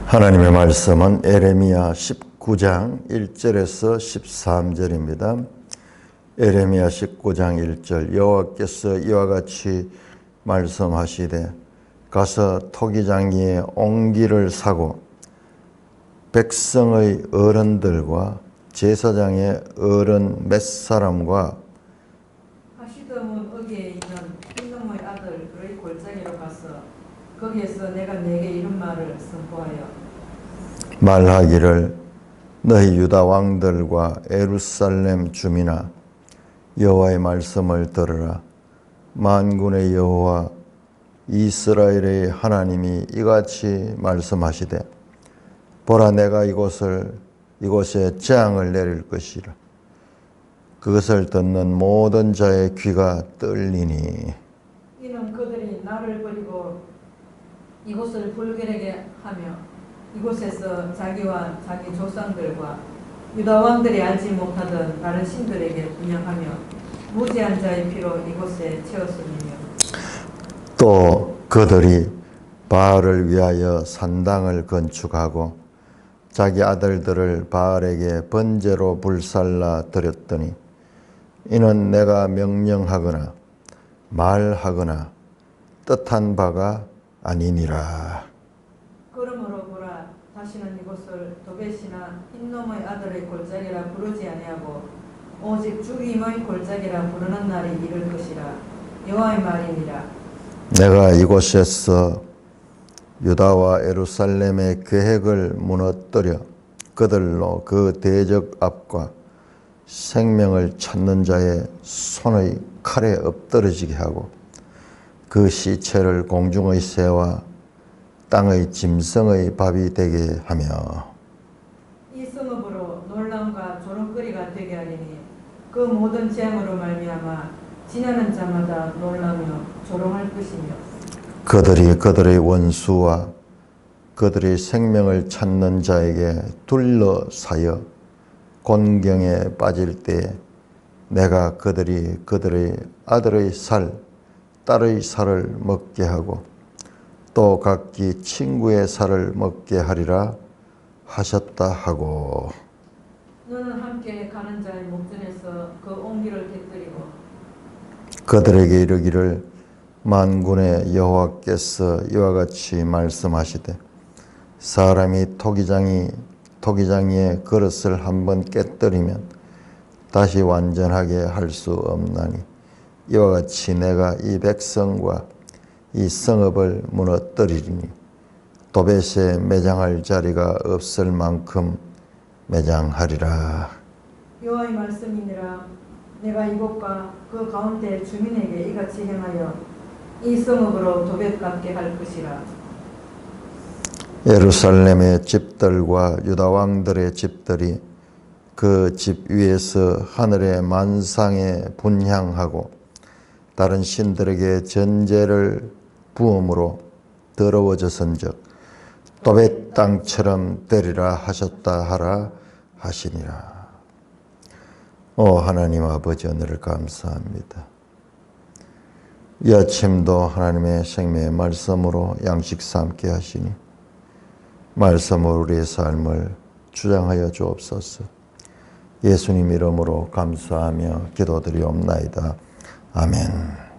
하나님의 말씀은 에레미야 19장 1절에서 13절입니다. 에레미야 19장 1절 여호와께서 이와 같이 말씀하시되 가서 토기장이의 옹기를 사고 백성의 어른들과 제사장의 어른 몇 사람과 하시더문 어기에 있는 흰놈의 아들의 골짜기로 가서 거기에서 내가 네게 이런 말을 선포하여 말하기를 너희 유다 왕들과 예루살렘 주민아 여호와의 말씀을 들으라. 만군의 여호와 이스라엘의 하나님이 이같이 말씀하시되 보라 내가 이곳에 재앙을 내릴 것이라. 그것을 듣는 모든 자의 귀가 떨리니 이는 그들이 나를 버리고 이곳을 불결하게 하며 이곳에서 자기와 자기 조상들과 유다 왕들이 알지 못하던 다른 신들에게 분양하며 무지한 자의 피로 이곳에 채웠음이며 또 그들이 바알을 위하여 산당을 건축하고 자기 아들들을 바알에게 번제로 불살라 드렸더니 이는 내가 명령하거나 말하거나 뜻한 바가 아니니라. 그러므로 보라 다시는 이곳을 도벳이나 흰놈의 아들의 골짜기라 부르지 아니하고 오직 죽임의 골짜기라 부르는 날이 이를 것이라. 여호와의 말이니라. 내가 이곳에서 유다와 예루살렘의 계획을 무너뜨려 그들로 그 대적 앞과 생명을 찾는 자의 손의 칼에 엎드러지게 하고 그 시체를 공중의 새와 땅의 짐승의 밥이 되게 하며 이 성읍으로 놀람과 조롱거리가 되게 하리니 그 모든 재앙으로 말미암아 지나는 자마다 놀라며 조롱할 것이며 그들이 그들의 원수와 그들의 생명을 찾는 자에게 둘러싸여 곤경에 빠질 때에 내가 그들이 그들의 아들의 살, 딸의 살을 먹게 하고 또 각기 친구의 살을 먹게 하리라 하셨다 하고 너는 함께 가는 자의 목전에서 그 옹기를 곁들이고 그들에게 이르기를 만군의 여호와께서 이와 같이 말씀하시되 사람이 토기장이의 그릇을 한번 깨뜨리면 다시 완전하게 할 수 없나니 이와 같이 내가 이 백성과 이 성읍을 무너뜨리리니 도벳에 매장할 자리가 없을 만큼 매장하리라. 여호와의 말씀이니라. 내가 이곳과 그 가운데 주민에게 이같이 행하여 이 성읍으로 도벳 같게 할 것이라. 예루살렘의 집들과 유다 왕들의 집들이 그 집 위에서 하늘의 만상에 분향하고 다른 신들에게 전제를 부음으로 더러워졌은즉 도벳 땅처럼 되리라 하셨다 하라 하시니라. 오 하나님 아버지 오늘을 감사합니다. 이 아침도 하나님의 생명의 말씀으로 양식 삼게 하시니 말씀으로 우리의 삶을 주장하여 주옵소서. 예수님 이름으로 감사하며 기도드리옵나이다. 아멘.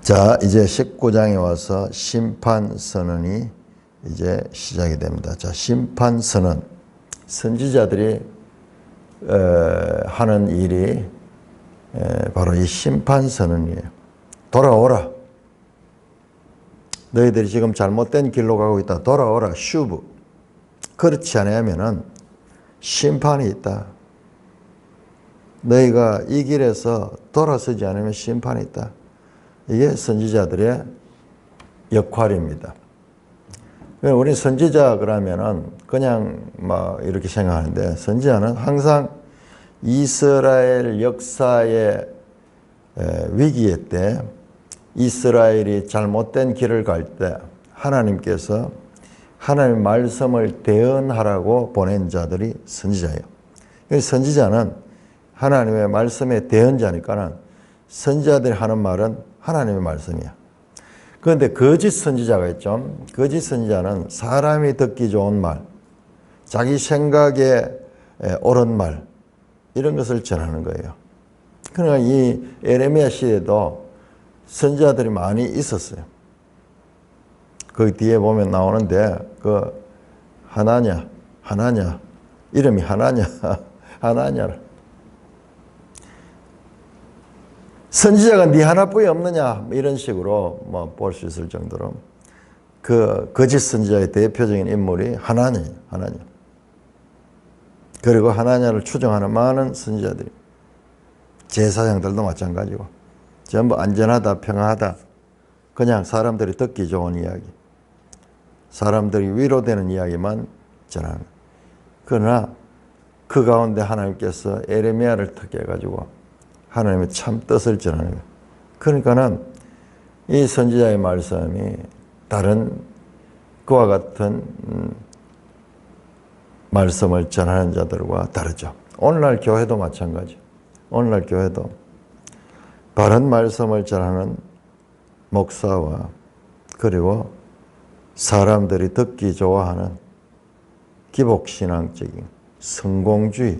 자, 이제 19장에 와서 심판 선언이 이제 시작이 됩니다. 자, 심판 선언. 선지자들이 하는 일이 바로 이 심판 선언이에요. 돌아오라. 너희들이 지금 잘못된 길로 가고 있다. 돌아오라. 슈브. 그렇지 않으면은 심판이 있다. 너희가 이 길에서 돌아서지 않으면 심판이 있다. 이게 선지자들의 역할입니다. 우리 선지자 그러면은 그냥 막 이렇게 생각하는데 선지자는 항상 이스라엘 역사의 위기의 때 이스라엘이 잘못된 길을 갈 때 하나님께서 하나님의 말씀을 대언하라고 보낸 자들이 선지자예요. 선지자는 하나님의 말씀의 대언자니까는 선지자들이 하는 말은 하나님의 말씀이야. 그런데 거짓 선지자가 있죠. 거짓 선지자는 사람이 듣기 좋은 말, 자기 생각에 옳은 말, 이런 것을 전하는 거예요. 그러니까 이 에레미야 시대에도 선지자들이 많이 있었어요. 그 뒤에 보면 나오는데 그 하나냐 이름이 하나냐라. 선지자가 네 하나뿐이 없느냐 이런 식으로 뭐 볼 수 있을 정도로 그 거짓 선지자의 대표적인 인물이 하나냐. 그리고 하나냐를 추종하는 많은 선지자들이, 제사장들도 마찬가지고 전부 안전하다, 평화하다, 그냥 사람들이 듣기 좋은 이야기, 사람들이 위로되는 이야기만 전하는. 그러나 그 가운데 하나님께서 에레미야를 특히 해가지고 하나님의 참 뜻을 전하는 거예요. 그러니까는 이 선지자의 말씀이 다른 그와 같은 말씀을 전하는 자들과 다르죠. 오늘날 교회도 마찬가지. 오늘날 교회도 바른 말씀을 전하는 목사와 그리고 사람들이 듣기 좋아하는 기복신앙적인 성공주의,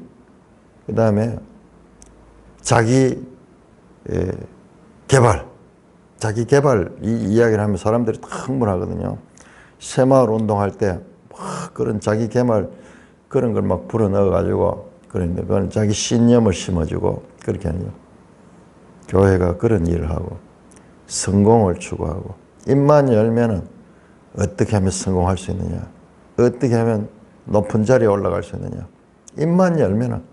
그 다음에 자기 개발 이 이야기를 하면 사람들이 다 흥분하거든요. 새마을 운동할 때 그런 자기 개발 그런 걸 막 불어넣어가지고, 그런데 그건 자기 신념을 심어주고 그렇게 하는 거예요. 교회가 그런 일을 하고 성공을 추구하고, 입만 열면은 어떻게 하면 성공할 수 있느냐, 어떻게 하면 높은 자리에 올라갈 수 있느냐, 입만 열면은.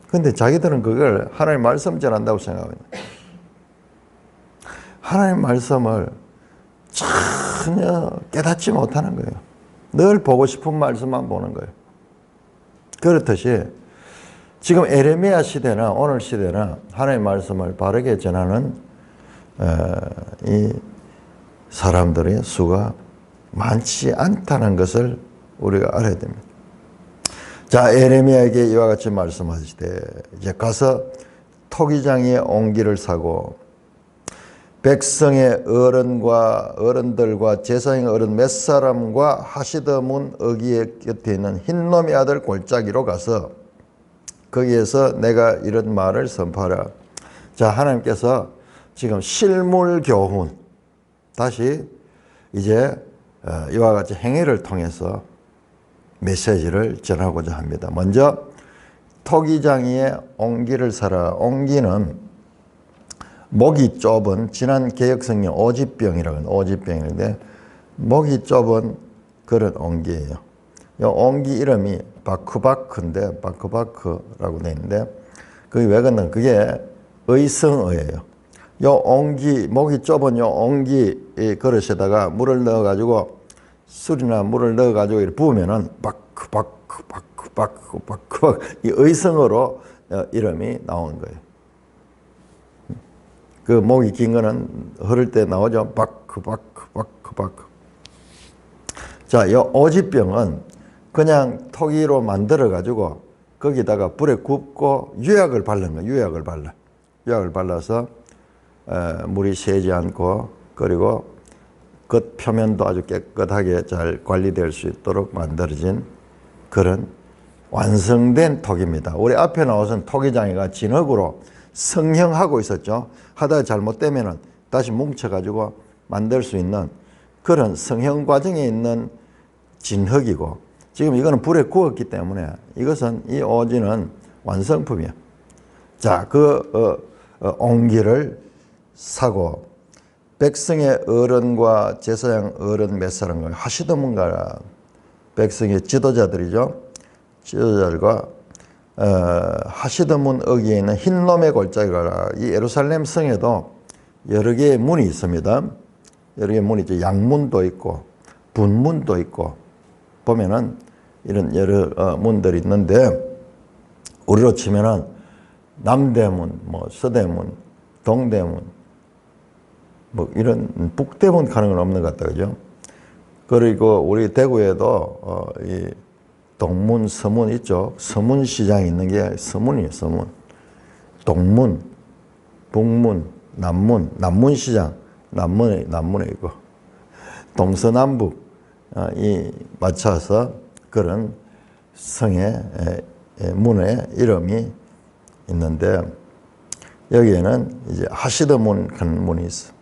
근데 자기들은 그걸 하나님 말씀 전한다고 생각하거든요. 하나님 말씀을 전혀 깨닫지 못하는 거예요. 늘 보고 싶은 말씀만 보는 거예요. 그렇듯이 지금 에레미야 시대나 오늘 시대나 하나님의 말씀을 바르게 전하는 이 사람들의 수가 많지 않다는 것을 우리가 알아야 됩니다. 자, 에레미야에게 이와 같이 말씀하시되, 이제 가서 토기장의 옹기를 사고 백성의 어른들과 제사장의 어른 몇 사람과 하시더문 어기의 곁에 있는 흰놈의 아들 골짜기로 가서 거기에서 내가 이런 말을 선포하라. 자, 하나님께서 지금 실물 교훈, 다시 이제 이와 같이 행위를 통해서 메시지를 전하고자 합니다. 먼저 토기장이의 옹기를 사라. 옹기는 목이 좁은, 지난 개혁성경 오지병이라고 하는 오지병인데 목이 좁은 그런 옹기예요. 이 옹기 이름이 바크바크인데, 바크바크라고 되어 있는데, 그게 왜 그러냐면 그게 의성어예요. 요 옹기, 목이 좁은 요 옹기 그릇에다가 물을 넣어가지고, 술이나 물을 넣어가지고 이렇게 부으면은 바크 이 의성어로 이름이 나오는 거예요. 그 목이 긴 거는 흐를 때 나오죠. 바크. 자, 이 오지병은 그냥 토기로 만들어가지고 거기다가 불에 굽고 유약을 바르는 거예요. 유약을 발라서 물이 새지 않고, 그리고 겉 표면도 아주 깨끗하게 잘 관리될 수 있도록 만들어진 그런 완성된 토기입니다. 우리 앞에 나오선 토기장이가 진흙으로 성형하고 있었죠. 하다가 잘못되면은 다시 뭉쳐가지고 만들 수 있는 그런 성형 과정에 있는 진흙이고, 지금 이거는 불에 구웠기 때문에 이것은, 이 오지는 완성품이야. 자, 그 옹기를 사고 백성의 어른과 제사장 어른 몇 사람과 하시더문가, 백성의 지도자들이죠. 지도자들과 하시더문 어기에 있는 흰놈의 골짜기가, 이 예루살렘 성에도 여러 개의 문이 있습니다. 여러 개의 문이 있죠. 양문도 있고 분문도 있고, 보면은 이런 여러 문들이 있는데, 우리로 치면은 남대문, 뭐 서대문, 동대문, 뭐 이런 북대문 가는 건 없는 것 같다, 그죠? 그리고 우리 대구에도 이 동문, 서문 있죠. 서문시장이 있는 게 서문이에요, 서문. 동문, 북문, 남문, 남문시장, 남문이고 동서남북 이 맞춰서 그런 성의 문의 이름이 있는데 여기에는 이제 하시드문 한 문이 있어.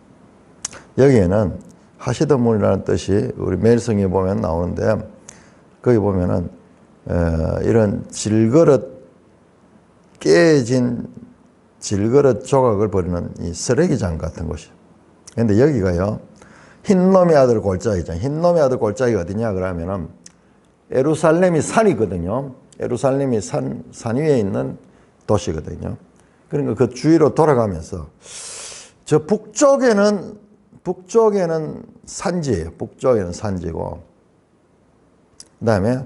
여기에는 하시드문이라는 뜻이 우리 매일성에 보면 나오는데 거기 보면은 이런 깨진 질그릇 조각을 버리는 이 쓰레기장 같은 곳이에요. 그런데 여기가요, 흰놈의 아들 골짜기잖아요. 흰놈의 아들 골짜기가 어디냐 그러면은 예루살렘이 산이거든요. 예루살렘이 산 위에 있는 도시거든요. 그러니까 그 주위로 돌아가면서 저 북쪽에는 산지예요. 북쪽에는 산지고, 그다음에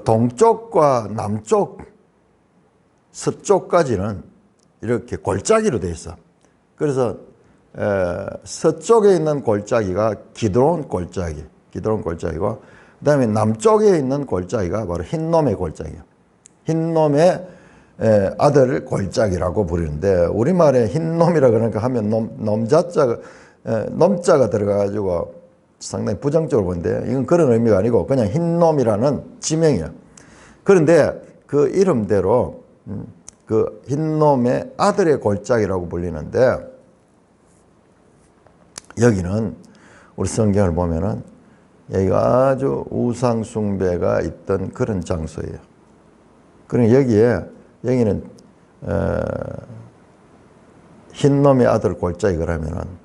동쪽과 남쪽, 서쪽까지는 이렇게 골짜기로 돼 있어. 그래서 서쪽에 있는 골짜기가 기드론 골짜기고, 그다음에 남쪽에 있는 골짜기가 바로 흰놈의 골짜기예요. 흰놈의 아들 골짜기라고 부르는데, 우리말에 흰놈이라 그러니까 하면 놈자가 들어가가지고 상당히 부정적으로 보는데, 이건 그런 의미가 아니고 그냥 흰놈이라는 지명이에요. 그런데 그 이름대로 그 흰놈의 아들의 골짜기라고 불리는데, 여기는 우리 성경을 보면은 여기가 아주 우상 숭배가 있던 그런 장소예요. 그러니까 여기는 흰놈의 아들 골짜기 그러면은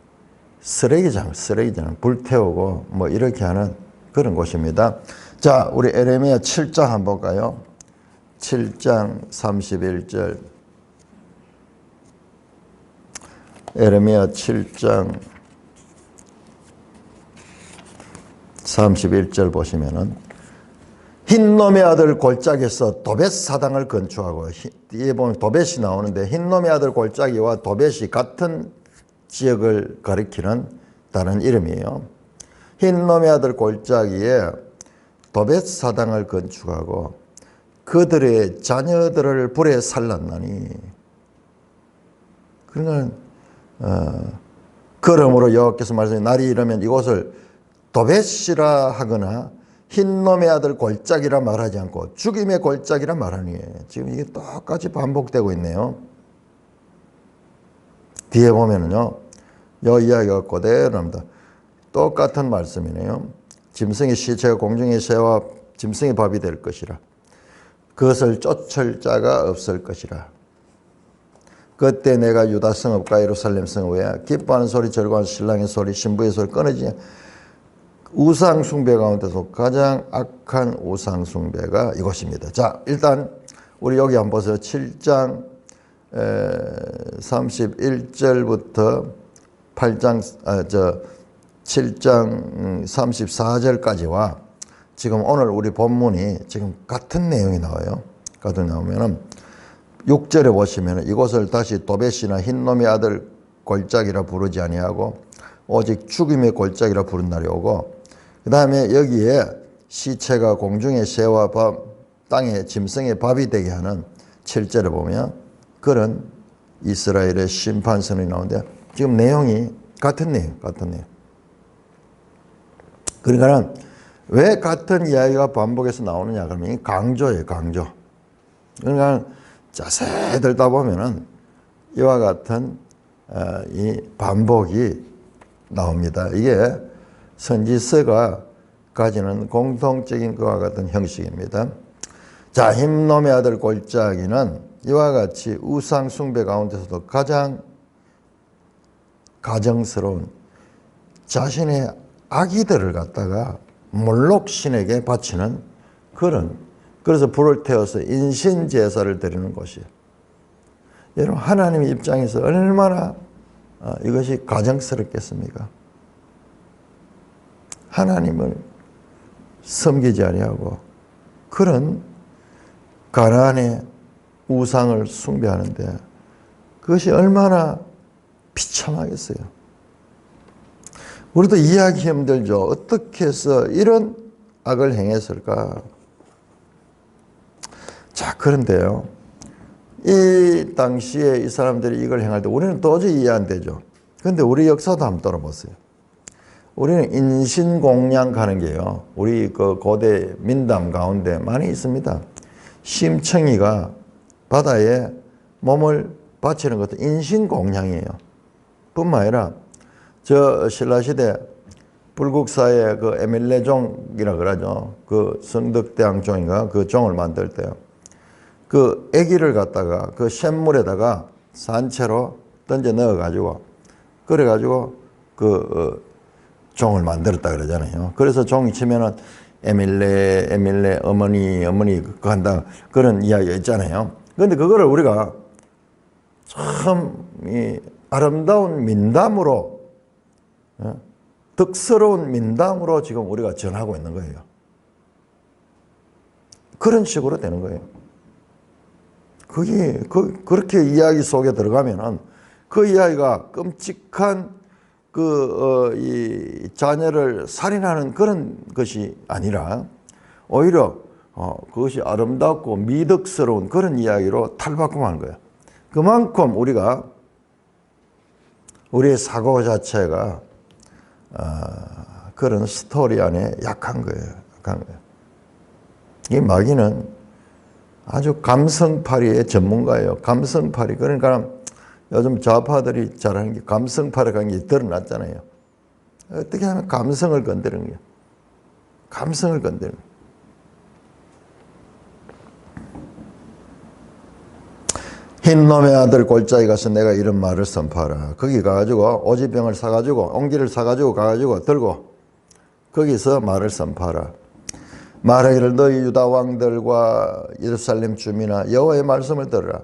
쓰레기장 불태우고 뭐 이렇게 하는 그런 곳입니다. 자, 우리 에레미야 7장 한번 볼까요? 7장 31절. 에레미야 7장 31절 보시면은 흰놈의 아들 골짜기에서 도벳 사당을 건축하고, 뒤에 보면 도벳이 나오는데 흰놈의 아들 골짜기와 도벳이 같은 지역을 가리키는 다른 이름이에요. 흰놈의 아들 골짜기에 도벳 사당을 건축하고 그들의 자녀들을 불에 살랐나니, 그러니까 그러므로 여호와께서 말씀하신 날이 이르면 이곳을 도벳이라 하거나 흰놈의 아들 골짜기라 말하지 않고 죽임의 골짜기라 말하니, 지금 이게 똑같이 반복되고 있네요. 뒤에 보면은요, 이 이야기가 그대로입니다. 똑같은 말씀이네요. 짐승의 시체가 공중의 새와 짐승의 밥이 될 것이라. 그것을 쫓을 자가 없을 것이라. 그때 내가 유다 성읍과 예루살렘 성읍에 기뻐하는 소리, 즐거워하는 신랑의 소리, 신부의 소리 끊어지냐. 우상 숭배 가운데서 가장 악한 우상 숭배가 이것입니다. 자, 일단 우리 여기 한번 보세요. 7장 31절부터 7장 34절까지와 지금 오늘 우리 본문이 지금 같은 내용이 나와요. 같은 나오면은 6절에 보시면 이곳을 다시 도벳이나 흰놈의 아들 골짜기라 부르지 아니하고 오직 죽임의 골짜기라 부른 날이 오고, 그 다음에 여기에 시체가 공중의 새와 땅의 짐승의 밥이 되게 하는 7절에 보면 그런 이스라엘의 심판선이 나오는데, 지금 내용이 같은 내용. 그러니까 왜 같은 이야기가 반복해서 나오느냐 그러면 강조예요, 강조. 그러니까 자세히 들다 보면은 이와 같은 이 반복이 나옵니다. 이게 선지서가 가지는 공통적인 것과 같은 형식입니다. 자, 흰놈의 아들 골짜기는 이와 같이 우상 숭배 가운데서도 가장 가정스러운 자신의 아기들을 갖다가 몰록 신에게 바치는 그래서 불을 태워서 인신 제사를 드리는 곳이에요. 여러분, 하나님 입장에서 얼마나 이것이 가정스럽겠습니까? 하나님을 섬기지 아니하고 그런 가나안의 우상을 숭배하는데 그것이 얼마나 비참하겠어요. 우리도 이해하기 힘들죠. 어떻게 해서 이런 악을 행했을까? 자, 그런데요, 이 당시에 이 사람들이 이걸 행할 때 우리는 도저히 이해 안 되죠. 그런데 우리 역사도 한번 돌아보세요. 우리는 인신공양 가는 게요. 우리 그 고대 민담 가운데 많이 있습니다. 심청이가 바다에 몸을 바치는 것도 인신공양이에요. 뿐만 아니라 저 신라시대 불국사의 그 에밀레종이라 그러죠. 그 성덕대왕 종인가 그 종을 만들 때요. 그 아기를 갖다가 그 샘물에다가 산채로 던져 넣어가지고 그래가지고 그 종을 만들었다 그러잖아요. 그래서 종이 치면은 에밀레 어머니 그거 한다 그런 이야기가 있잖아요. 그런데 그거를 우리가 참 이 아름다운 민담으로 덕스러운 민담으로 지금 우리가 전하고 있는 거예요. 그런 식으로 되는 거예요. 그게 그렇게 이야기 속에 들어가면은 그 이야기가 끔찍한 이 자녀를 살인하는 그런 것이 아니라 오히려 그것이 아름답고 미덕스러운 그런 이야기로 탈바꿈하는 거예요. 그만큼 우리의 사고 자체가 그런 스토리 안에 약한 거예요. 약한 거예요. 이 마귀는 아주 감성팔이의 전문가예요. 감성팔이. 그러니까 요즘 좌파들이 잘하는 게 감성팔이라는 게 드러났잖아요. 어떻게 하면 감성을 건드리는 거예요. 감성을 건드리는 거예요. 흰놈의 아들 골짜기 가서 내가 이런 말을 선포하라. 거기 가가지고 오지병을 사가지고 옹기를 사가지고 가가지고 들고 거기서 말을 선포하라. 말하기를 너희 유다 왕들과 예루살렘 주민아 여호와의 말씀을 들으라.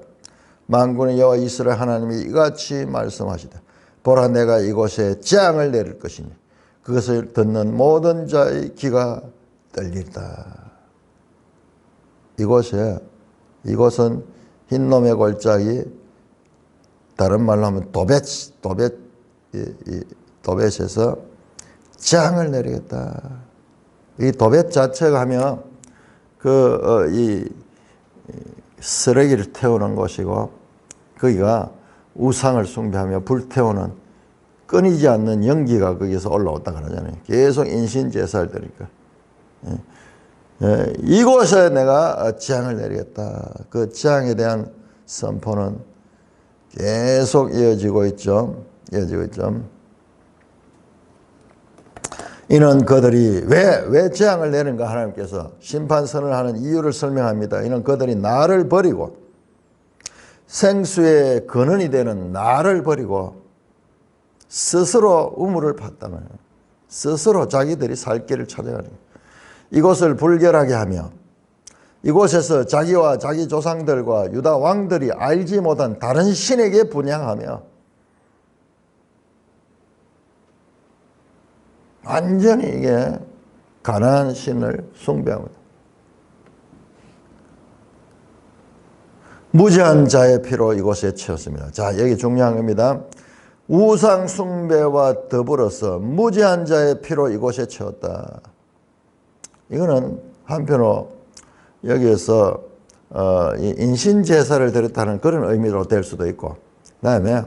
만군의 여호와 이스라엘 하나님이 이같이 말씀하시다. 보라 내가 이곳에 재앙을 내릴 것이니 그것을 듣는 모든 자의 귀가 떨리리다. 이곳은 흰놈의 골짜기, 다른 말로 하면 도벳에서 재앙을 내리겠다. 이 도벳 자체가 하면 이 쓰레기를 태우는 곳이고 거기가 우상을 숭배하며 불태우는 끊이지 않는 연기가 거기서 올라왔다 그러잖아요. 계속 인신제사를 드리니까. 이곳에 내가 재앙을 내리겠다. 그 재앙에 대한 선포는 계속 이어지고 있죠. 이는 그들이 왜 재앙을 내는가 하나님께서 심판선을 하는 이유를 설명합니다. 이는 그들이 나를 버리고 생수의 근원이 되는 나를 버리고 스스로 우물을 팠다는 스스로 자기들이 살 길을 찾아가는 거예요. 이곳을 불결하게 하며 이곳에서 자기와 자기 조상들과 유다 왕들이 알지 못한 다른 신에게 분향하며 완전히 이게 가나안 신을 숭배합니다. 무지한 자의 피로 이곳에 채웠습니다. 자, 여기 중요한 겁니다. 우상 숭배와 더불어서 무지한 자의 피로 이곳에 채웠다. 이거는 한편으로 여기에서 인신 제사를 드렸다는 그런 의미로 될 수도 있고, 그다음에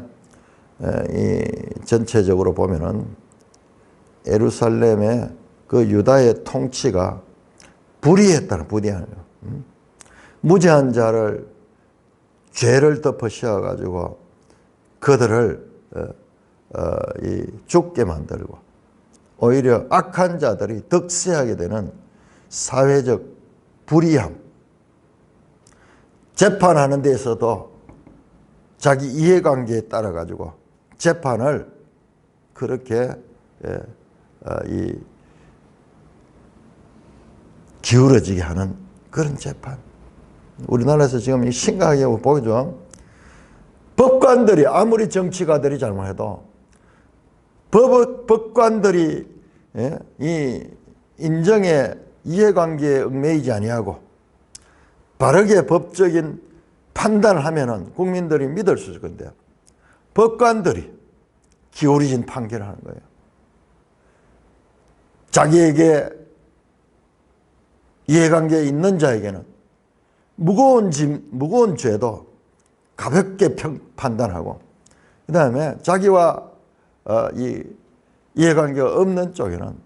이 전체적으로 보면은 예루살렘의 그 유다의 통치가 불의했다는 불의하는 거예요. 무지한 자를 죄를 덮어 씌워 가지고 그들을 죽게 만들고 오히려 악한 자들이 득세하게 되는 사회적 불의함, 재판하는 데서도 자기 이해관계에 따라 가지고 재판을 그렇게 기울어지게 하는 그런 재판. 우리나라에서 지금 심각하게 보이죠. 법관들이 아무리 정치가들이 잘못해도 법관들이 이 인정의 이해관계에 얽매이지 아니하고 바르게 법적인 판단을 하면은 국민들이 믿을 수 있을 건데요. 법관들이 기울이진 판결을 하는 거예요. 자기에게 이해관계에 있는 자에게는 무거운 죄도 가볍게 판단하고, 그 다음에 자기와 이 이해관계가 없는 쪽에는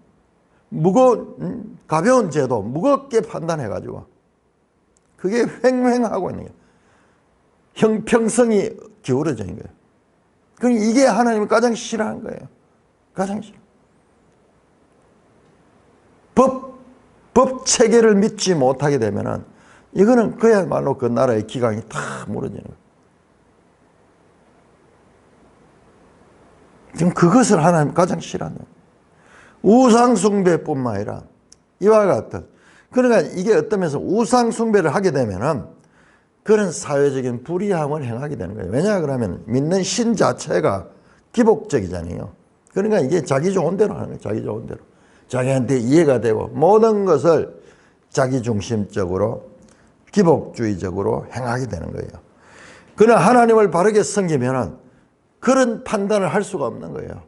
가벼운 죄도 무겁게 판단해가지고 그게 횡행하고 있는 거예요. 형평성이 기울어져 있는 거예요. 그러니까 이게 하나님이 가장 싫어하는 거예요. 가장 싫어. 법 체계를 믿지 못하게 되면은 이거는 그야말로 그 나라의 기강이 다 무너지는 거예요. 지금 그것을 하나님 가장 싫어하는 거예요. 우상숭배뿐만 아니라 이와 같은, 그러니까 이게 어떤 면에서 우상숭배를 하게 되면은 그런 사회적인 불이함을 행하게 되는 거예요. 왜냐 그러면 믿는 신 자체가 기복적이잖아요. 그러니까 이게 자기 좋은 대로 하는 거예요. 자기 좋은 대로. 자기한테 이해가 되고 모든 것을 자기중심적으로 기복주의적으로 행하게 되는 거예요. 그러나 하나님을 바르게 섬기면은 그런 판단을 할 수가 없는 거예요.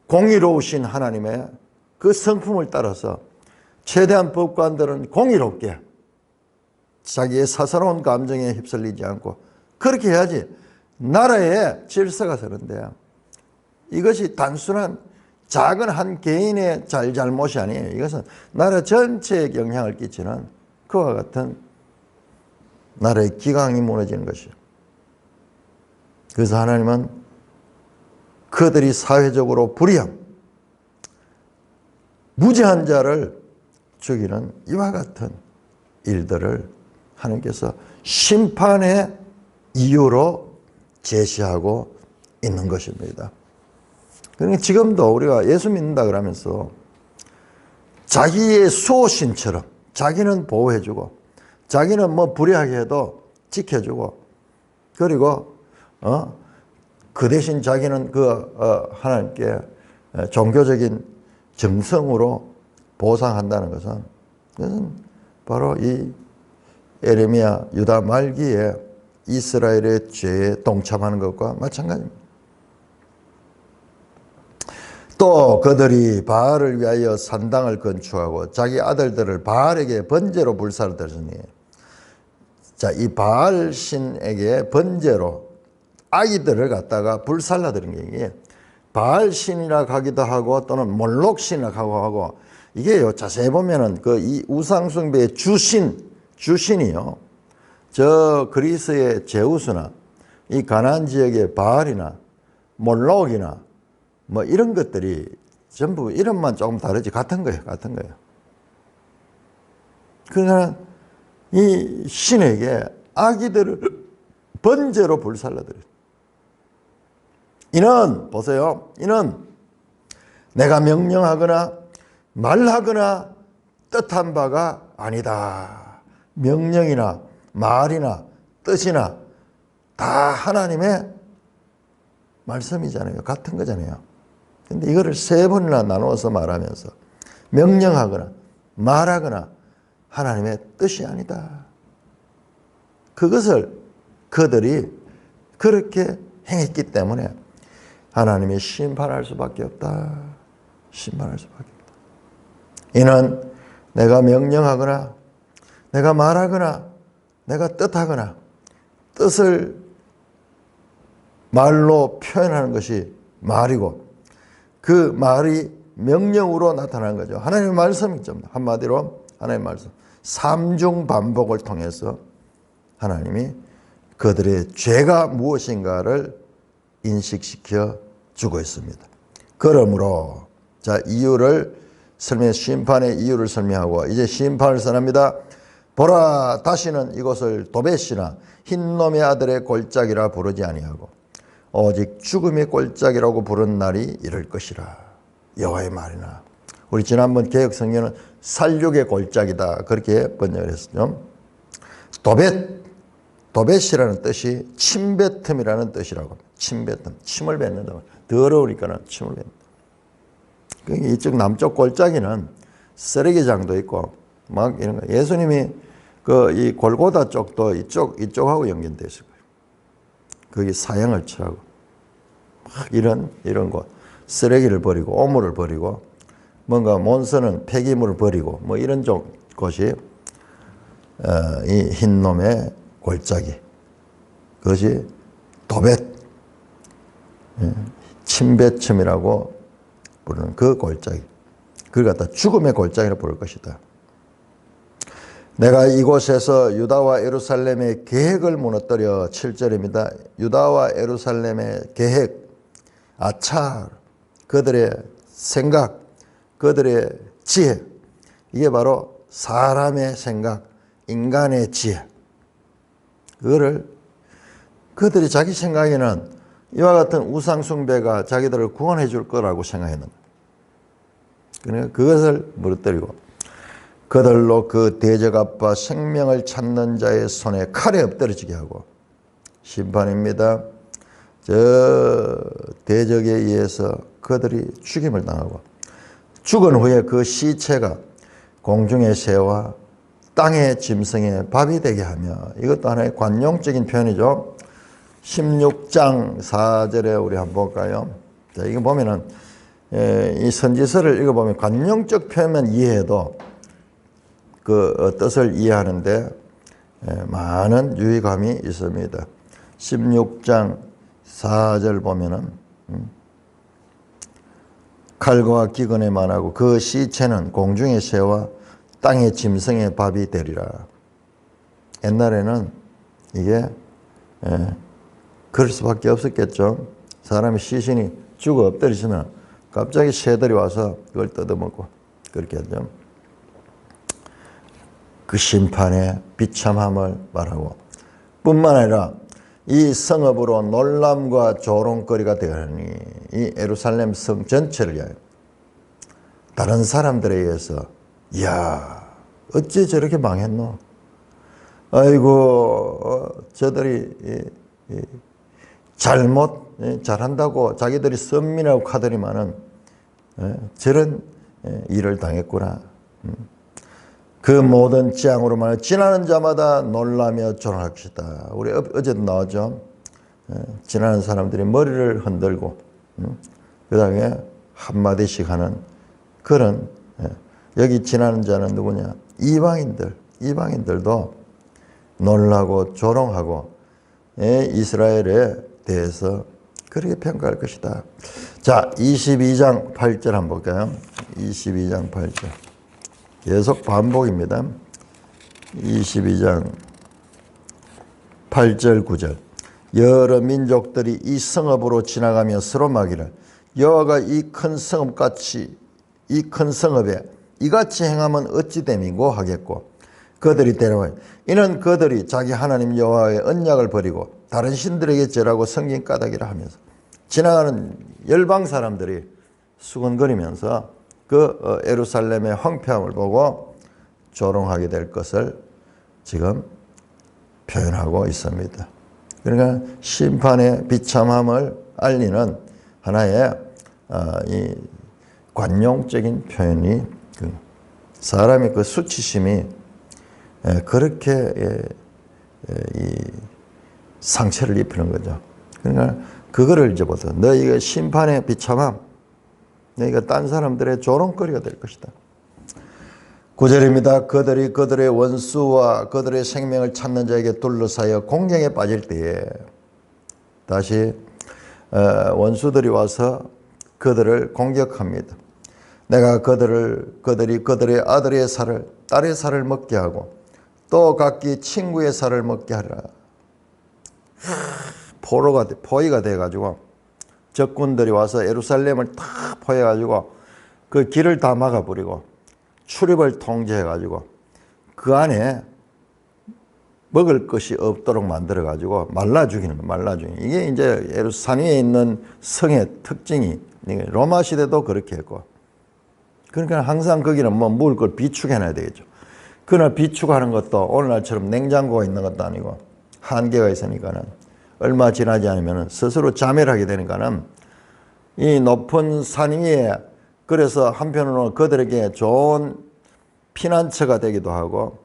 공의로우신 하나님의 그 성품을 따라서 최대한 법관들은 공의롭게 자기의 사사로운 감정에 휩쓸리지 않고 그렇게 해야지 나라의 질서가 서는데요. 이것이 단순한 작은 한 개인의 잘못이 아니에요. 이것은 나라 전체에 영향을 끼치는 그와 같은 나라의 기강이 무너지는 것이죠. 그래서 하나님은 그들이 사회적으로 불의함, 무죄한 자를 죽이는 이와 같은 일들을 하나님께서 심판의 이유로 제시하고 있는 것입니다. 그러니까 지금도 우리가 예수 믿는다 그러면서 자기의 수호신처럼 자기는 보호해주고 자기는 뭐 불의하게 해도 지켜주고 그리고 그 대신 자기는 하나님께 종교적인 정성으로 보상한다는 것은 그것은 바로 이 에레미야 유다 말기에 이스라엘의 죄에 동참하는 것과 마찬가지입니다. 또 그들이 바알을 위하여 산당을 건축하고 자기 아들들을 바알에게 번제로 불사를 드렸으니, 자, 이 바알 신에게 번제로 아기들을 갖다가 불살라 드린 게 이게 바알 신이라 하기도 하고 또는 몰록 신이라 하고 이게요, 자세히 보면은 그 이 우상숭배의 주신이요, 저 그리스의 제우스나 이 가나안 지역의 바알이나 몰록이나 뭐 이런 것들이 전부 이름만 조금 다르지 같은 거예요. 같은 거예요. 그러니까 이 신에게 아기들을 번제로 불살라드려요. 이는 보세요. 이는 내가 명령하거나 말하거나 뜻한 바가 아니다. 명령이나 말이나 뜻이나 다 하나님의 말씀이잖아요. 같은 거잖아요. 근데 이거를 세 번이나 나누어서 말하면서 명령하거나 말하거나 하나님의 뜻이 아니다. 그것을 그들이 그렇게 행했기 때문에 하나님이 심판할 수밖에 없다. 심판할 수밖에 없다. 이는 내가 명령하거나 내가 말하거나 내가 뜻하거나 뜻을 말로 표현하는 것이 말이고 그 말이 명령으로 나타나는 거죠. 하나님의 말씀이죠. 한마디로 하나님의 말씀. 삼중 반복을 통해서 하나님이 그들의 죄가 무엇인가를 인식시켜 주고 있습니다. 그러므로 자, 이유를 심판의 이유를 설명하고 이제 심판을 선합니다. 보라, 다시는 이곳을 도벳이나 흰놈의 아들의 골짜기라 부르지 아니하고 오직 죽음의 골짜기라고 부른 날이 이럴 것이라. 여호와의 말이나. 우리 지난번 개혁성경은 살육의 골짜기다 그렇게 번역을 했었죠. 도벳이라는 뜻이 침뱉음이라는 뜻이라고. 침뱉음, 침을 뱉는다. 더러우니까는 침을 뱉는다. 이쪽 남쪽 골짜기는 쓰레기장도 있고 막 이런 거. 예수님이 이 골고다 쪽도 이쪽하고 연결되어 있을 거예요. 거기 사형을 처하고 막 이런 곳, 쓰레기를 버리고 오물을 버리고 뭔가 몬스는 폐기물을 버리고 뭐 이런 곳이 이 흰놈의 골짜기, 그것이 도벳, 침배첨이라고 부르는 그 골짜기. 그걸 갖다 죽음의 골짜기로 부를 것이다. 내가 이곳에서 유다와 예루살렘의 계획을 무너뜨려 7절입니다. 유다와 예루살렘의 계획, 아차, 그들의 생각, 그들의 지혜, 이게 바로 사람의 생각, 인간의 지혜. 그들이 자기 생각에는 이와 같은 우상숭배가 자기들을 구원해 줄 거라고 생각했는데, 그러니까 그것을 무너뜨리고 그들로 그 대적아빠 생명을 찾는 자의 손에 칼에 엎드러지게 하고, 심판입니다. 저 대적에 의해서 그들이 죽임을 당하고 죽은 후에 그 시체가 공중의 새와 땅의 짐승의 밥이 되게 하며, 이것도 하나의 관용적인 표현이죠. 16장 4절에 우리 한번 볼까요? 자, 이거 보면은 이 선지서를 읽어보면 관용적 표현만 이해해도 그 뜻을 이해하는데 많은 유의감이 있습니다. 16장 4절 보면은 칼과 기근에 만하고 그 시체는 공중의 새와 땅의 짐승의 밥이 되리라. 옛날에는 이게 그럴 수밖에 없었겠죠. 사람이 시신이 죽어 엎드리시면 갑자기 새들이 와서 그걸 뜯어먹고 그렇게 하죠. 그 심판의 비참함을 말하고, 뿐만 아니라 이 성읍으로 놀람과 조롱거리가 되었으니, 이 예루살렘 성 전체를 위하여 다른 사람들에 의해서, 이야 어찌 저렇게 망했노, 아이고 저들이 잘한다고 자기들이 선민이라고 카더니만은 저런 일을 당했구나. 그 모든 재앙으로 말하여 지나는 자마다 놀라며 조롱할 것이다. 우리 어제도 나왔죠. 지나는 사람들이 머리를 흔들고 그 다음에 한마디씩 하는 그런, 여기 지나는 자는 누구냐? 이방인들도 놀라고 조롱하고 이스라엘에 대해서 그렇게 평가할 것이다. 자, 22장 8절 한번 볼까요? 22장 8절. 계속 반복입니다. 22장 8절 9절. 여러 민족들이 이 성읍으로 지나가며 서로 말하기를, 여호와가 이 큰 성읍에 이같이 행하면 어찌 됨이고 하겠고, 그들이 대답하여 이는 그들이 자기 하나님 여호와의 언약을 버리고 다른 신들에게 절하고 섬긴 까닭이라 하면서, 지나가는 열방 사람들이 수근거리면서 그 예루살렘의 황폐함을 보고 조롱하게 될 것을 지금 표현하고 있습니다. 그러니까 심판의 비참함을 알리는 하나의 이 관용적인 표현이, 사람의 그 수치심이 그렇게 이 상처를 입히는 거죠. 그러니까 그거를 이제 보세요. 너희가 심판의 비참함, 너희가 딴 사람들의 조롱거리가 될 것이다. 9절입니다. 그들이 그들의 원수와 그들의 생명을 찾는 자에게 둘러싸여 공경에 빠질 때에, 다시 원수들이 와서 그들을 공격합니다. 내가 그들이 그들의 아들의 살을, 딸의 살을 먹게 하고 또 각기 친구의 살을 먹게 하리라. 포위가 돼가지고 적군들이 와서 예루살렘을 다 포위해가지고 그 길을 다 막아버리고 출입을 통제해가지고 그 안에 먹을 것이 없도록 만들어가지고 말라 죽이는 거예요. 말라 죽이는. 이게 이제 산 위에 있는 성의 특징이, 로마 시대도 그렇게 했고, 그러니까 항상 거기는 뭐 먹을 걸 비축해놔야 되겠죠. 그러나 비축하는 것도 오늘날처럼 냉장고가 있는 것도 아니고 한계가 있으니까는 얼마 지나지 않으면 스스로 자멸하게 되니까는 이 높은 산 위에, 그래서 한편으로는 그들에게 좋은 피난처가 되기도 하고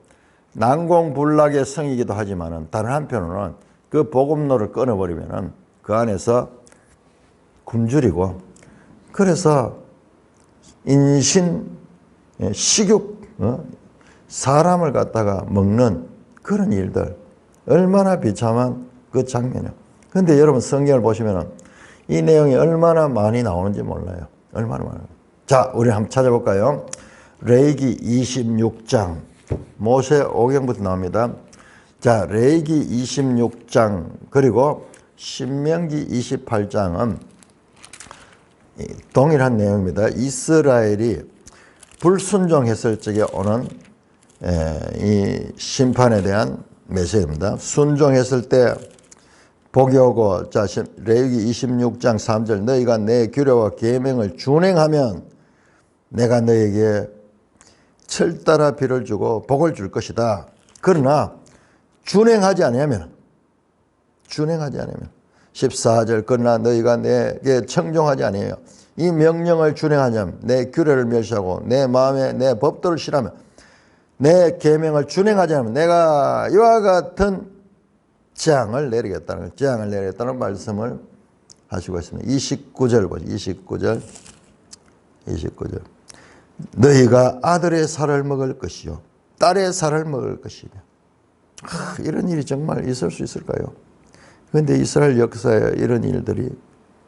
난공불락의 성이기도 하지만은, 다른 한편으로는 그 복음로를 끊어버리면은 그 안에서 굶주리고, 그래서 인신, 식욕, 사람을 갖다가 먹는 그런 일들, 얼마나 비참한 그 장면이에요. 그런데 여러분 성경을 보시면은 이 내용이 얼마나 많이 나오는지 몰라요. 얼마나 많아요. 자, 우리 한번 찾아볼까요? 레위기 26장 모세 오경부터 나옵니다. 자, 레위기 26장 그리고 신명기 28장은 동일한 내용입니다. 이스라엘이 불순종했을 적에 오는 이 심판에 대한 메시지입니다. 순종했을 때 복이 오고, 자, 레위기 26장 3절 너희가 내 규례와 계명을 준행하면 내가 너에게 철따라 비를 주고 복을 줄 것이다. 그러나 준행하지 않으면 14절 그러나 너희가 내게 청종하지 아니하여 이 명령을 준행하냐면 내 규례를 멸시하고 내 마음에 내 법도를 싫어하면 내 계명을 준행하지 않으면 내가 이와 같은 재앙을 내리겠다는 말씀을 하시고 있습니다. 29절 보시죠. 29절 너희가 아들의 살을 먹을 것이요 딸의 살을 먹을 것이며 이런 일이 정말 있을 수 있을까요? 그런데 이스라엘 역사에 이런 일들이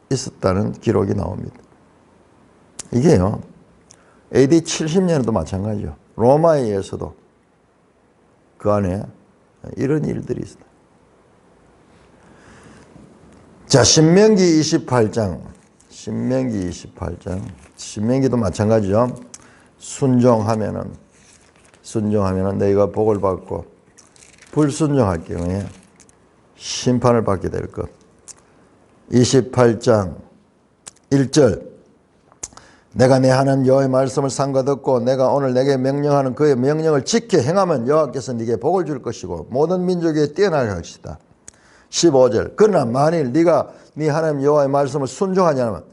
있었다는 기록이 나옵니다. 이게요 AD 70년에도 마찬가지죠. 로마에 의해서도 그 안에 이런 일들이 있습니다. 자, 신명기 28장 신명기도 마찬가지죠. 순종하면은 너희가 복을 받고 불순종할 경우에 심판을 받게 될 것. 28장 1절 내가 내 하나님 여호와의 말씀을 삼가 듣고 내가 오늘 내게 명령하는 그의 명령을 지켜 행하면 여호와께서 네게 복을 줄 것이고 모든 민족에 뛰어나게 하시다. 15절 그러나 만일 네가 네 하나님 여호와의 말씀을 순종하지 않으면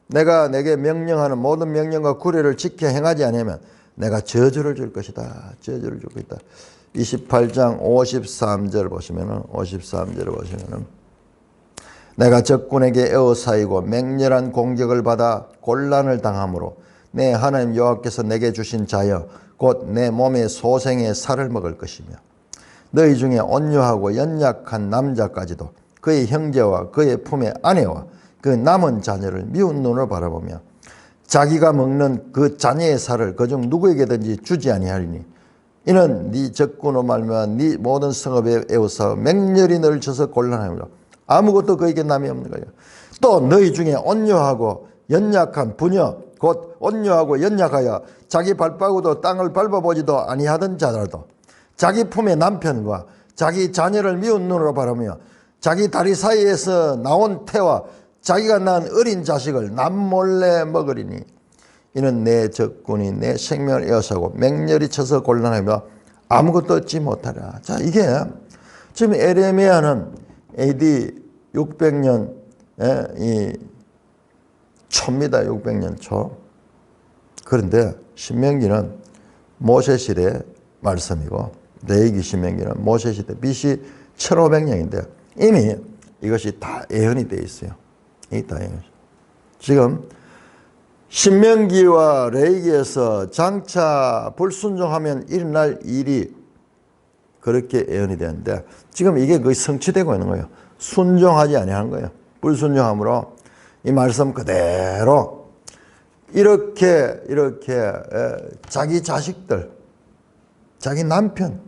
내가 내게 명령하는 모든 명령과 규례를 지켜 행하지 않으면 내가 저주를 줄 것이다. 28장 53절 보시면은 내가 적군에게 에워싸이고 맹렬한 공격을 받아 곤란을 당함으로 내 하나님 여호와께서 내게 주신 자여 곧 내 몸의 소생의 살을 먹을 것이며 너희 중에 온유하고 연약한 남자까지도 그의 형제와 그의 품의 아내와 그 남은 자녀를 미운 눈으로 바라보며 자기가 먹는 그 자녀의 살을 그중 누구에게든지 주지 아니하리니 이는 네 적군으로 말미암아 네 모든 성읍에 에워싸어 맹렬히 너를 쳐서 곤란하므로 아무것도 그에게 남이 없는 거예요. 또 너희 중에 온유하고 연약한 부녀 곧 온유하고 연약하여 자기 발바구도 땅을 밟아보지도 아니하던 자들도 자기 품의 남편과 자기 자녀를 미운 눈으로 바라며 자기 다리 사이에서 나온 태와 자기가 낳은 어린 자식을 남몰래 먹으리니 이는 내 적군이 내 생명을 에워싸고 맹렬히 쳐서 곤란하며 아무것도 얻지 못하라. 자, 이게 지금 에레미야는 AD 600년 이 초입니다. 600년 초. 그런데 신명기는 모세 시대 말씀이고 레위기 신명기는 모세 시대 BC 1500년인데 이미 이것이 다 예언이 되어 있어요. 이 다 예언. 지금 신명기와 레위기에서 장차 불순종하면 일어날 일이 그렇게 예언이 되는데 지금 이게 거의 성취되고 있는 거예요. 순종하지 아니하는 거예요. 불순종함으로 이 말씀 그대로 이렇게 자기 자식들, 자기 남편,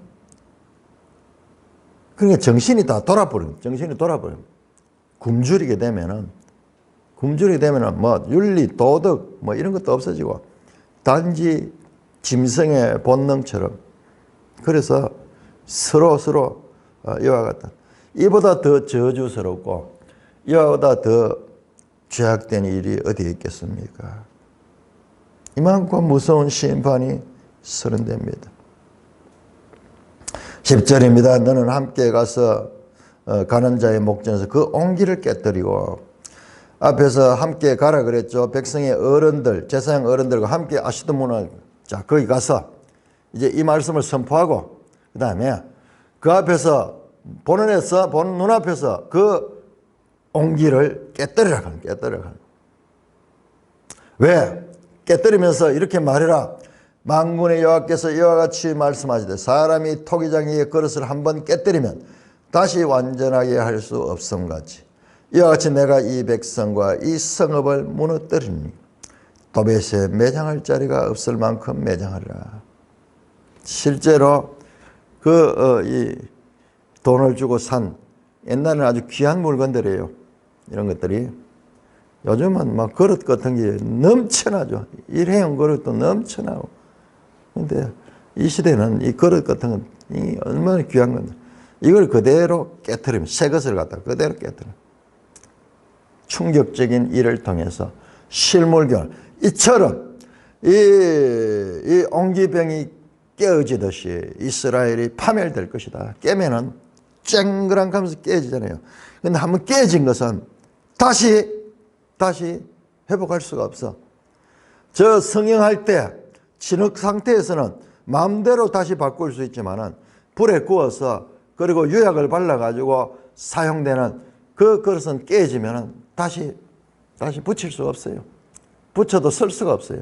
그러니까 정신이 다 돌아버립니다. 굶주리게 되면은 뭐 윤리, 도덕 뭐 이런 것도 없어지고 단지 짐승의 본능처럼 그래서 서로 이와 같다. 이보다 더 저주스럽고 이보다 더 죄악된 일이 어디에 있겠습니까? 이만큼 무서운 심판이 선언됩니다. 10절입니다. 너는 함께 가서 가는 자의 목전에서 그 온기를 깨뜨리고 앞에서 함께 가라 그랬죠. 백성의 어른들, 제사장 어른들과 함께 아시도 문을 자 거기 가서 이제 이 말씀을 선포하고 그 다음에 그 앞에서 보는 눈앞에서 그 온기를 깨뜨리라. 왜? 깨뜨리면서 이렇게 말해라. 만군의 여호와께서 이와 같이 말씀하시되 사람이 토기장이의 그릇을 한번 깨뜨리면 다시 완전하게 할 수 없음같이 이와 같이 내가 이 백성과 이 성읍을 무너뜨리니 도벳에 매장할 자리가 없을 만큼 매장하리라. 실제로 이 돈을 주고 산 옛날에는 아주 귀한 물건들이에요. 이런 것들이 요즘은 막 그릇 같은 게 넘쳐나죠. 일회용 그릇도 넘쳐나고. 근데 이 시대는 이 그릇 같은 건 이 얼마나 귀한 건데 이걸 그대로 깨트리면 새 것을 갖다 그대로 깨트려. 충격적인 일을 통해서 실물교훈 이처럼 이 옹기병이 깨어지듯이 이스라엘이 파멸될 것이다. 깨면은 쨍그랑 하면서 깨지잖아요. 근데 한번 깨진 것은 다시 회복할 수가 없어. 저 성형할 때 진흙 상태에서는 마음대로 다시 바꿀 수 있지만은 불에 구워서 그리고 유약을 발라가지고 사용되는 그 그릇은 깨지면은 다시 붙일 수가 없어요. 붙여도 쓸 수가 없어요.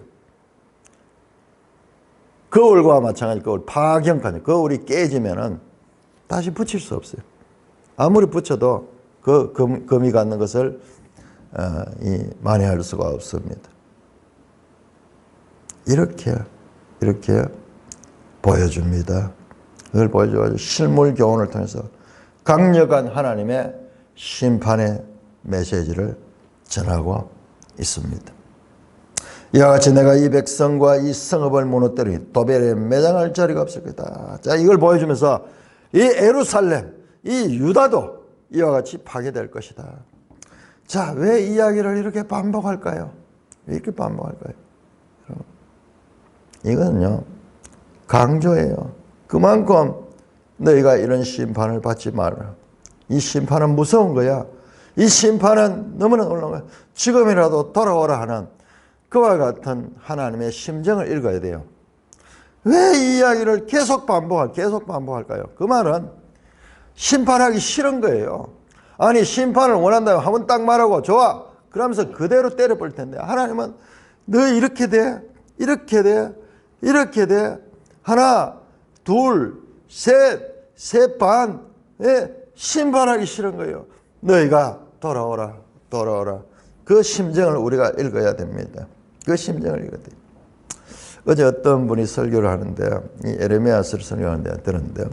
거울과 마찬가지 거울 파경판 거울이 깨지면은 다시 붙일 수 없어요. 아무리 붙여도 그 금이 갖는 것을 만회할 수가 없습니다. 이렇게 보여줍니다. 그걸 보여줘가지고 실물 교훈을 통해서 강력한 하나님의 심판의 메시지를 전하고 있습니다. 이와 같이 내가 이 백성과 이 성읍을 무너뜨리니 도벨에 매장할 자리가 없을 거다. 자, 이걸 보여주면서 이 예루살렘, 이 유다도 이와 같이 파괴될 것이다. 자, 왜 이야기를 이렇게 반복할까요? 왜 이렇게 반복할까요? 이거는요, 강조예요. 그만큼 너희가 이런 심판을 받지 말아라. 이 심판은 무서운 거야. 이 심판은 너무나 놀라운 거야. 지금이라도 돌아오라 하는 그와 같은 하나님의 심정을 읽어야 돼요. 왜 이 이야기를 계속 반복할까요? 그 말은 심판하기 싫은 거예요. 아니, 심판을 원한다면 한번 딱 말하고 좋아. 그러면서 그대로 때려볼 텐데 하나님은 너 이렇게 돼. 하나, 둘, 셋 반. 심판하기 싫은 거예요. 너희가 돌아오라. 그 심정을 우리가 읽어야 됩니다. 그 심정을 읽어야 돼요. 어제 어떤 분이 설교를 하는데, 이 에레미야서를 설교하는데 들었는데,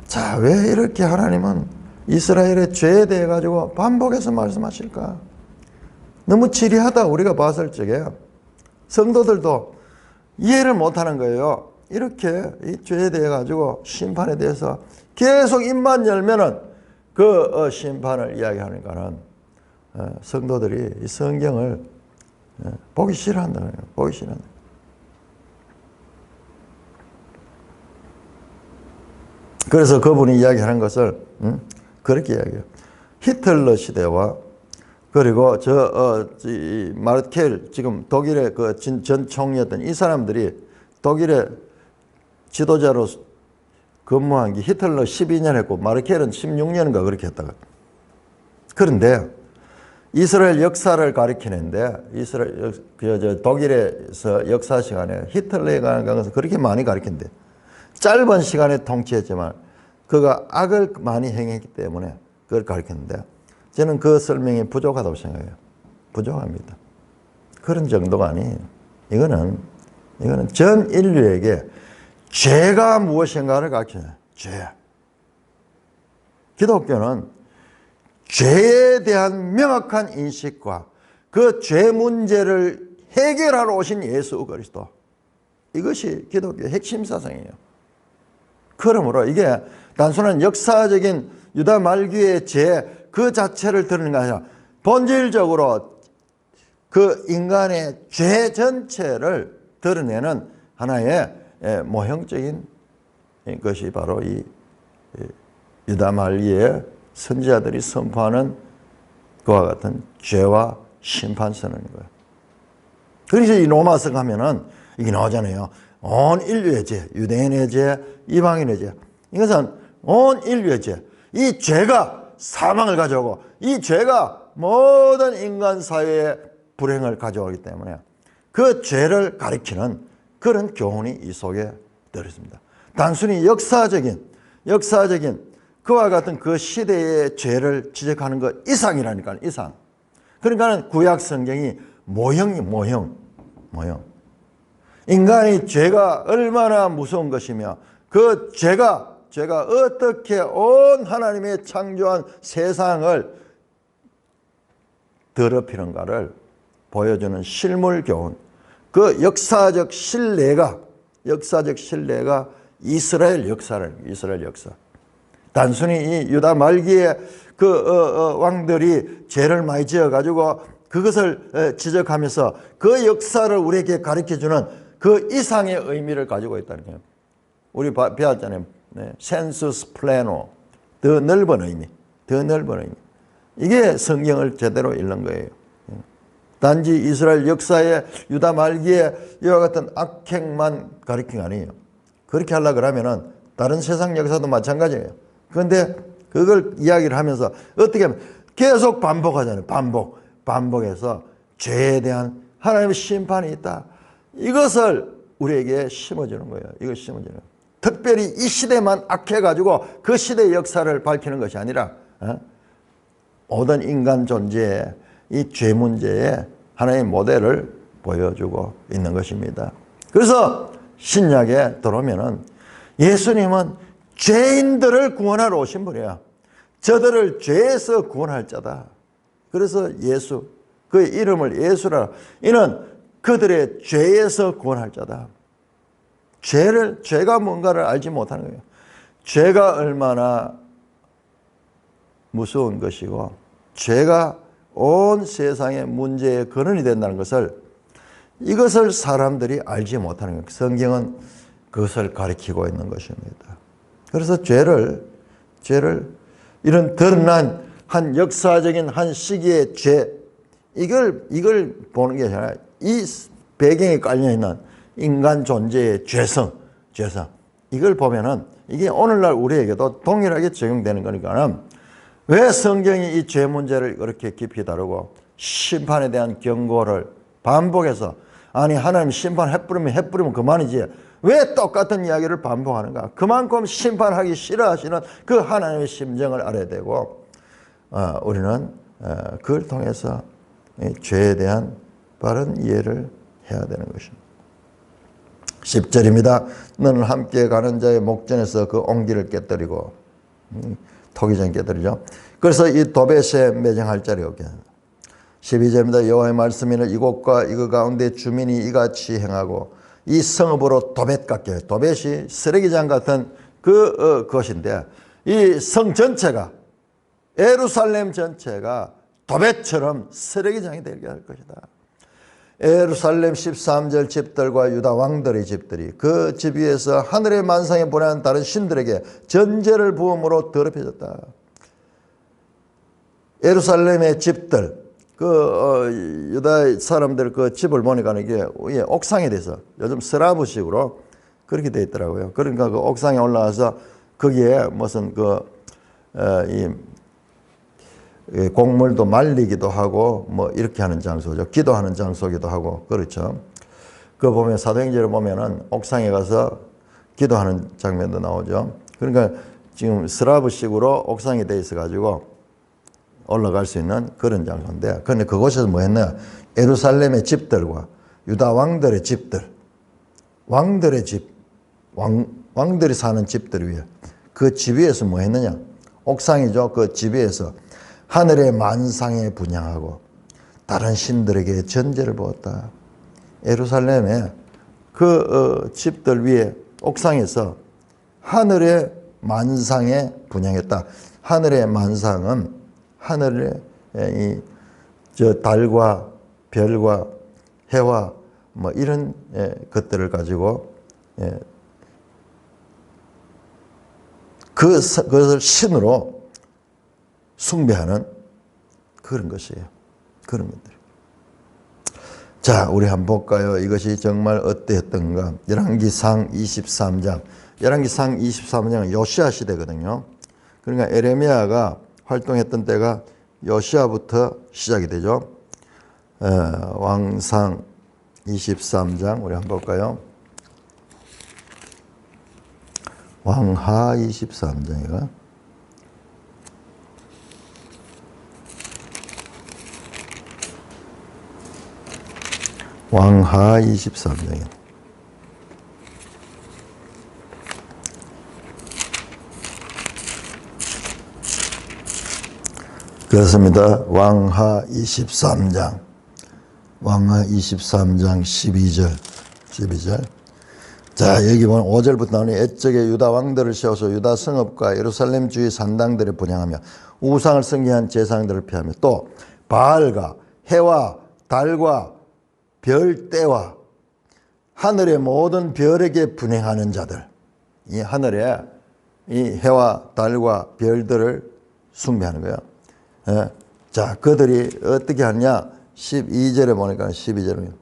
자, 왜 이렇게 하나님은 이스라엘의 죄에 대해 가지고 반복해서 말씀하실까? 너무 지리하다 우리가 봤을 적에 성도들도 이해를 못하는 거예요. 이렇게 이 죄에 대해 가지고 심판에 대해서 계속 입만 열면은 그 심판을 이야기하니까는 성도들이 이 성경을 보기 싫어한다. 보기 싫어한다. 그래서 그분이 이야기하는 것을 그렇게 이야기해요. 히틀러 시대와 그리고 마르켈 지금 독일의 그 전 총리였던 이 사람들이 독일의 지도자로 근무한 게 히틀러 12년 했고 마르켈은 16년인가 그렇게 했다가. 그런데 이스라엘 역사를 가리키는데 독일에서 역사 시간에 히틀러에 관한 것을 그렇게 많이 가리킨대. 짧은 시간에 통치했지만 그가 악을 많이 행했기 때문에 그걸 가리켰는데 저는 그 설명이 부족하다고 생각해요. 부족합니다. 그런 정도가 아니에요. 이거는 전 인류에게 죄가 무엇인가를 가르쳐요. 죄. 기독교는 죄에 대한 명확한 인식과 그 죄 문제를 해결하러 오신 예수 그리스도. 이것이 기독교의 핵심 사상이에요. 그러므로 이게 단순한 역사적인 유다 말기의 죄 그 자체를 드러내는 게 아니라 본질적으로 그 인간의 죄 전체를 드러내는 하나의 모형적인 것이 바로 이 유다 말기의 선지자들이 선포하는 그와 같은 죄와 심판 선언인 거예요. 그래서 이 로마서 가면은 이게 나오잖아요. 온 인류의 죄, 유대인의 죄, 이방인의 죄. 이것은 온 인류의 죄. 이 죄가 사망을 가져오고 이 죄가 모든 인간 사회에 불행을 가져오기 때문에 그 죄를 가리키는 그런 교훈이 이 속에 들어있습니다. 단순히 역사적인 그와 같은 그 시대의 죄를 지적하는 것 이상이라니까요. 이상. 그러니까 구약 성경이 모형. 인간의 죄가 얼마나 무서운 것이며 그 죄가 어떻게 온 하나님의 창조한 세상을 더럽히는가를 보여주는 실물 교훈. 그 역사적 신뢰가 이스라엘 역사. 단순히 이 유다 말기에 그 왕들이 죄를 많이 지어가지고 그것을 지적하면서 그 역사를 우리에게 가르쳐주는 그 이상의 의미를 가지고 있다는 거예요. 우리 배웠잖아요. 센수스 플래노. 더 넓은 의미. 이게 성경을 제대로 읽는 거예요. 단지 이스라엘 역사에 유다 말기에 이와 같은 악행만 가르친 게 아니에요. 그렇게 하려고 그러면은 다른 세상 역사도 마찬가지예요. 그런데 그걸 이야기를 하면서 어떻게 하면 계속 반복하잖아요. 반복해서 죄에 대한 하나님의 심판이 있다. 이것을 우리에게 심어주는 거예요. 이걸 심어주는 거예요. 특별히 이 시대만 악해가지고 그 시대의 역사를 밝히는 것이 아니라 모든 인간 존재의 이 죄 문제에 하나의 모델을 보여주고 있는 것입니다. 그래서 신약에 들어오면은 예수님은 죄인들을 구원하러 오신 분이야. 저들을 죄에서 구원할 자다. 그래서 예수, 그의 이름을 예수라. 이는 그들의 죄에서 구원할 자다. 죄가 뭔가를 알지 못하는 거예요. 죄가 얼마나 무서운 것이고 죄가 온 세상의 문제의 근원이 된다는 것을 이것을 사람들이 알지 못하는 거예요. 성경은 그것을 가리키고 있는 것입니다. 그래서 죄를 이런 드러난 한 역사적인 한 시기의 죄 이걸 보는 게 아니라 이 배경에 깔려있는 인간 존재의 죄성 이걸 보면은 이게 오늘날 우리에게도 동일하게 적용되는 거니까 왜 성경이 이 죄 문제를 그렇게 깊이 다루고 심판에 대한 경고를 반복해서 아니 하나님 심판해버리면 그만이지 왜 똑같은 이야기를 반복하는가. 그만큼 심판하기 싫어하시는 그 하나님의 심정을 알아야 되고 우리는 그걸 통해서 죄에 대한 바른 이해를 해야 되는 것입니다. 10절입니다. 너는 함께 가는 자의 목전에서 그 옹기를 깨뜨리고 토기전 깨뜨리죠. 그래서 이 도벳에 매장할 자리 없게. 12절입니다. 여호와의 말씀이는 이곳과 이거 가운데 주민이 이같이 행하고 이 성읍으로 도벳 같게. 도벳이 쓰레기장 같은 그것인데 이 성 전체가 예루살렘 전체가 도벳처럼 쓰레기장이 되게 할 것이다. 예루살렘 13절 집들과 유다 왕들의 집들이 그 집 위에서 하늘의 만상에 보내는 다른 신들에게 전제를 부음으로 더럽혀졌다. 예루살렘의 집들 유다 사람들 그 집을 보니까 이게 옥상에 돼서 요즘 스라브식으로 그렇게 돼 있더라고요. 그러니까 그 옥상에 올라가서 거기에 무슨 곡물도 말리기도 하고 뭐 이렇게 하는 장소죠. 기도하는 장소기도 하고 그렇죠. 그거 보면 사도행전을 보면은 옥상에 가서 기도하는 장면도 나오죠. 그러니까 지금 스라브식으로 옥상이 돼 있어 가지고 올라갈 수 있는 그런 장소인데 그런데 그곳에서 뭐 했냐. 예루살렘의 집들과 유다 왕들의 집들 왕들의 집 왕들이 사는 집들 위에 그 집 위에서 뭐 했느냐. 옥상이죠. 그 집 위에서 하늘의 만상에 분향하고 다른 신들에게 전제를 부었다. 예루살렘의 그 집들 위에 옥상에서 하늘의 만상에 분향했다. 하늘의 만상은 하늘의 달과 별과 해와 뭐 이런 것들을 가지고 그것을 신으로 숭배하는 그런 것이에요. 그런 것들. 자, 우리 한번 볼까요? 이것이 정말 어떠했던가. 열왕기상 23장. 열왕기상 23장은 요시야 시대거든요. 그러니까 에레미야가 활동했던 때가 요시야부터 시작이 되죠. 왕상 23장 우리 한번 볼까요? 왕하 23장이가 왕하 23장입니다. 그렇습니다. 왕하 23장. 왕하 23장 12절. 자, 여기 보면 5절부터 나오니 옛적에 유다 왕들을 세워서 유다 성읍과 예루살렘 주의 산당들을 분향하며 우상을 섬기한 제사장들을 피하며 또 바알과 해와 달과 별대와 하늘의 모든 별에게 분향하는 자들, 이 하늘에 이 해와 달과 별들을 숭배하는 거예요. 예. 자, 그들이 어떻게 하냐? 12절에 보니까 12절에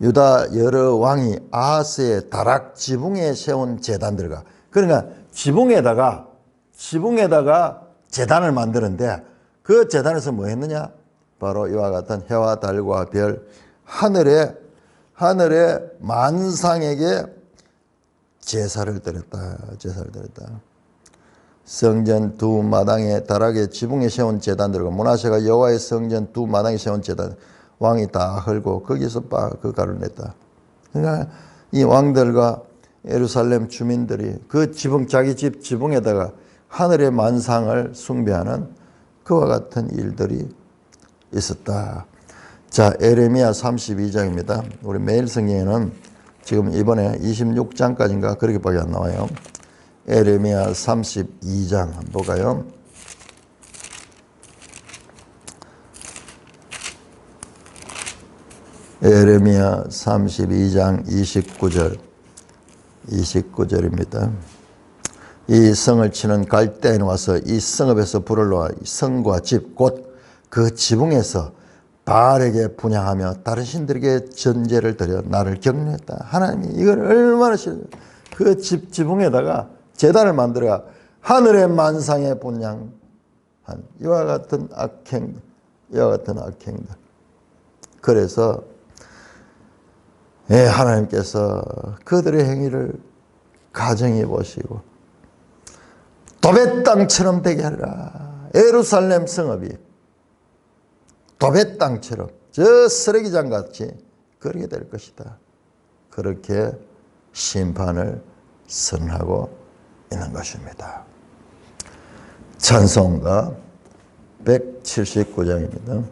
유다 여러 왕이 아하스의 다락 지붕에 세운 제단들과, 그러니까 지붕에다가 제단을 만드는데 그 제단에서 뭐 했느냐? 바로 이와 같은 해와 달과 별, 하늘의 만상에게 제사를 드렸다. 성전 두 마당에 다락의 지붕에 세운 제단들과 므낫세가 여호와의 성전 두 마당에 세운 제단, 왕이 다 헐고 거기서 그 가루를 냈다. 그러니까 이 왕들과 예루살렘 주민들이 그 지붕, 자기 집 지붕에다가 하늘의 만상을 숭배하는 그와 같은 일들이 있었다. 자, 예레미야 32장입니다. 우리 매일 성경에는 지금 이번에 26장까지인가 그렇게밖에 안 나와요. 예레미야 32장 한번 볼까요? 예레미야 32장 29절입니다. 이 성을 치는 갈대에 와서 이 성읍에서 불을 놓아 성과 집 곧 그 지붕에서 바알에게 분향하며 다른 신들에게 전제를 드려 나를 경륜했다. 하나님이 이걸 얼마나 싫어요. 그 지붕에다가 제단을 만들어 하늘의 만상에 분향한 이와 같은 악행들. 그래서 하나님께서 그들의 행위를 가정해 보시고 도배 땅처럼 되게 하리라. 예루살렘 성읍이 도배 땅처럼 저 쓰레기장 같이 그렇게 될 것이다. 그렇게 심판을 선언하고 있는 것입니다. 찬송가 179장입니다.